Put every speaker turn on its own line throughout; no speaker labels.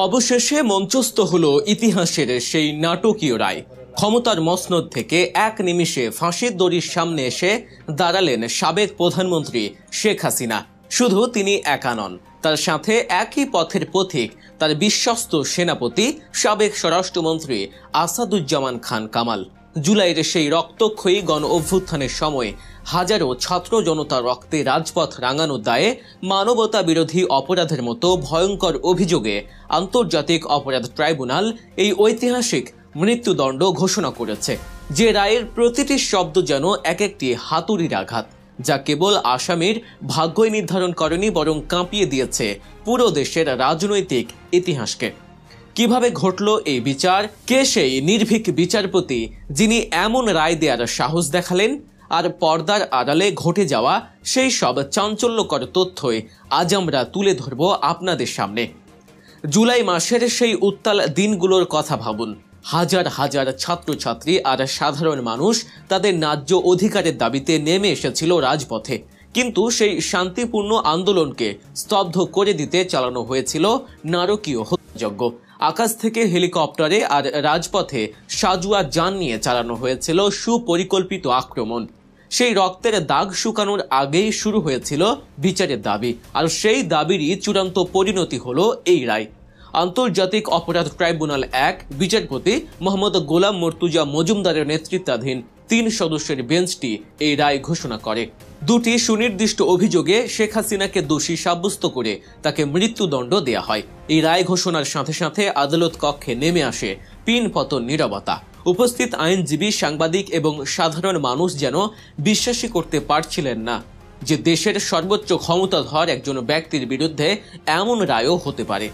অবশেষে মঞ্চস্থ হলো ইতিহাসের সেই নাটকীয় রায়। ক্ষমতার মসনদ থেকে এক নিমিষে ফাঁসির দড়ির সামনে এসে দাঁড়ালেন সাবেক প্রধানমন্ত্রী শেখ হাসিনা। শুধু তিনি একা নন, তার সাথে একই পথের পথিক তার বিশ্বস্ত সেনাপতি সাবেক স্বরাষ্ট্রমন্ত্রী আসাদুজ্জামান খান কামাল। জুলাইয়ের সেই রক্তক্ষয়ী গণ অভ্যুত্থানের সময় হাজারো ছাত্র জনতার রক্তে রাজপথ রাঙানোর দায়ে মানবতা বিরোধী অপরাধের মতো ভয়ঙ্কর অভিযোগে আন্তর্জাতিক অপরাধ ট্রাইব্যুনাল এই ঐতিহাসিক মৃত্যুদণ্ড ঘোষণা করেছে। যে রায়ের প্রতিটি শব্দ যেন এক একটি হাতুড়ির আঘাত, যা কেবল আসামির ভাগ্যই নির্ধারণ করেনি, বরং কাঁপিয়ে দিয়েছে পুরো দেশের রাজনৈতিক ইতিহাসকে। কিভাবে ঘটল এই বিচার? কে সেই নির্ভীক বিচারপতি যিনি এমন রায় দেওয়ার সাহস দেখালেন? আর পর্দার আড়ালে ঘটে যাওয়া সেই সব চাঞ্চল্যকর তথ্যই আজ আমরা তুলে ধরব আপনাদের সামনে। জুলাই মাসের সেই উত্তাল দিনগুলোর কথা ভাবুন। হাজার হাজার ছাত্রছাত্রী আর সাধারণ মানুষ তাদের ন্যায্য অধিকারের দাবিতে নেমে এসেছিল রাজপথে, কিন্তু সেই শান্তিপূর্ণ আন্দোলনকে স্তব্ধ করে দিতে চালানো হয়েছিল নারকীয় হত্যাযজ্ঞ। আকাশ থেকে হেলিকপ্টারে আর রাজপথে সাজুয়া যান নিয়ে চালানো হয়েছিল সুপরিকল্পিত আক্রমণ। সেই রক্তের দাগ শুকানোর আগেই শুরু হয়েছিল বিচারের দাবি, আর সেই দাবিরই চূড়ান্ত পরিণতি হলো এই রায়। আন্তর্জাতিক অপরাধ ট্রাইব্যুনাল এক বিচারপতি মোহাম্মদ গোলাম মর্তুজা মজুমদারের নেতৃত্বাধীন 3 সদস্যের বেঞ্চটি এই রায় ঘোষণা করে। দুটি সুনির্দিষ্ট অভিযোগে শেখ হাসিনাকে দোষী সাব্যস্ত করে তাকে মৃত্যুদণ্ড দেয়া হয়। এই রায় ঘোষণার সাথে সাথে আদালত কক্ষে নেমে আসে পিনপতন নীরবতা। উপস্থিত আইনজীবী, সাংবাদিক এবং সাধারণ মানুষ যেন বিশ্বাসই করতে পারছিলেন না যে দেশের সর্বোচ্চ ক্ষমতাধর একজন ব্যক্তির বিরুদ্ধে এমন রায়ও হতে পারে।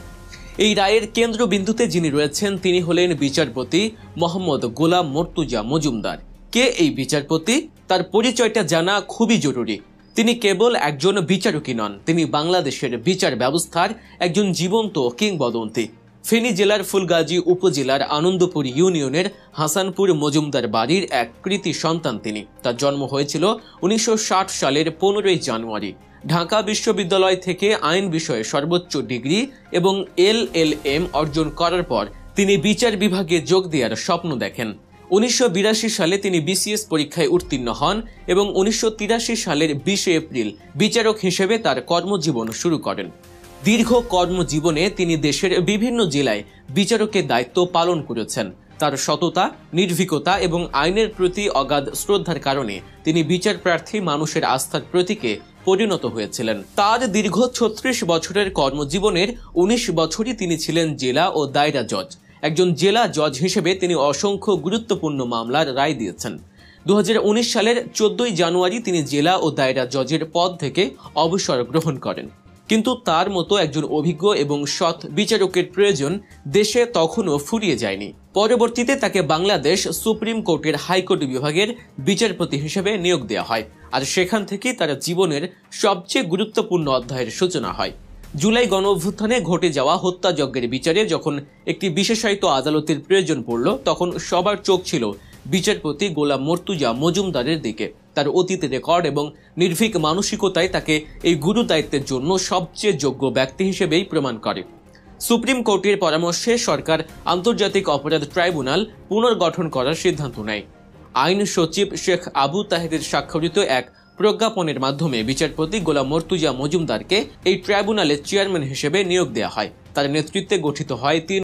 এই রায়ের কেন্দ্রবিন্দুতে যিনি রয়েছেন তিনি হলেন বিচারপতি মোহাম্মদ গোলাম মর্তুজা মজুমদার। কে এই বিচারপতি? তার পরিচয়টা জানা খুবই জরুরি। তিনি কেবল একজন বিচারকই নন, তিনি বাংলাদেশের বিচার ব্যবস্থার একজন জীবন্ত কিংবদন্তি। ফেনী জেলার ফুলগাজী উপজেলার আনন্দপুর ইউনিয়নের হাসানপুর মজুমদার বাড়ির এক কৃতি সন্তান তিনি। তার জন্ম হয়েছিল 1960 সালের 15ই জানুয়ারি। ঢাকা বিশ্ববিদ্যালয় থেকে আইন বিষয়ে সর্বোচ্চ ডিগ্রি এবং LLM অর্জন করার পর তিনি বিচার বিভাগে যোগ দেওয়ার স্বপ্ন দেখেন। 1982 সালে তিনি BCS পরীক্ষায় উত্তীর্ণ হন এবং 1983 সালের 20 এপ্রিল বিচারক হিসেবে তার কর্মজীবন শুরু করেন। দীর্ঘ কর্মজীবনে তিনি দেশের বিভিন্ন জেলায় বিচারকের দায়িত্ব পালন করেছেন। তার সততা, নির্ভীকতা এবং আইনের প্রতি অগাধ শ্রদ্ধার কারণে তিনি বিচার প্রার্থী মানুষের আস্থার প্রতীকে পরিণত হয়েছিলেন। তার দীর্ঘ 36 বছরের কর্মজীবনের 19 বছরই তিনি ছিলেন জেলা ও দায়রা জজ। একজন জেলা জজ হিসেবে তিনি অসংখ্য গুরুত্বপূর্ণ মামলার রায় দিয়েছেন। 2019 সালের 14ই জানুয়ারি তিনি জেলা ও দায়রা জজের পদ থেকে অবসর গ্রহণ করেন। কিন্তু তার মতো একজন অভিজ্ঞ এবং সৎ বিচারকের প্রয়োজন দেশে তখনও ফুরিয়ে যায়নি। পরবর্তীতে তাকে বাংলাদেশ সুপ্রিম কোর্টের হাইকোর্ট বিভাগের বিচারপতি হিসেবে নিয়োগ দেওয়া হয়, আর সেখান থেকেই তার জীবনের সবচেয়ে গুরুত্বপূর্ণ অধ্যায়ের সূচনা হয়। জুলাই গণ অভ্যুত্থানে ঘটে যাওয়া হত্যাযজ্ঞের বিচারে যখন একটি বিশেষায়িত আদালতের প্রয়োজন পড়ল, তখন সবার চোখ ছিল বিচারপতি গোলাম মর্তুজা মজুমদারের দিকে। তার অতীতের রেকর্ড এবং নির্ভীক মানসিকতায় তাকে এই গুরু দায়িত্বের জন্য সবচেয়ে যোগ্য ব্যক্তি হিসেবেই প্রমাণ করে। সুপ্রিম কোর্টের পরামর্শে সরকার আন্তর্জাতিক অপরাধ ট্রাইব্যুনাল পুনর্গঠন করার সিদ্ধান্ত নেয়। আইন সচিব শেখ আবু তাহেরের স্বাক্ষরিত এক প্রজ্ঞাপনের মাধ্যমে বিচারপতি গোলাম মর্তুজা মজুমদারকে এই ট্রাইব্যুনালের চেয়ারম্যান হিসেবে নিয়োগ দেওয়া হয়। তার নেতৃত্বে গঠিত হয় 3